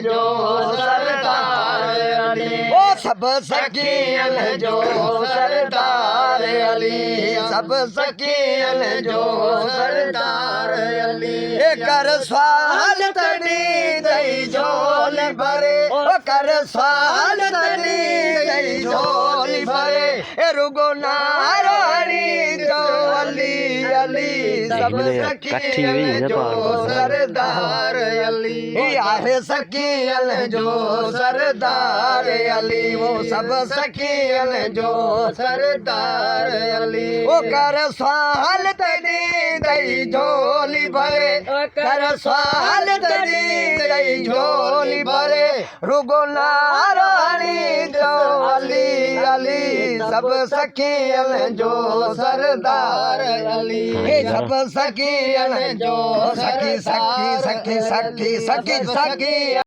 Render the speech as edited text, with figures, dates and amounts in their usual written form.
जो सरदार अली, ओ सब सखियन जो सरदार अली, सब सखियन जो सरदार अली। कर सवाल तड़ी दई झोली भरे, ओ कर सवाल तड़ी दई झोली भरे, ए रुगो नारायणी जो अली अली, सब सखियन जो सरदार अली, आहे सखियन जो सरदार अली, वो सब सखियन जो सरदार अली। ओ कर सवाल तड़ी दई झोली भरे, कर सवाल तड़ी दई झोली भरे, रुगो नारायणी जो अली अली, सब सखियन जो सरदार अली, सब सखियन जो सखी सखी सखी सखी सखी सखी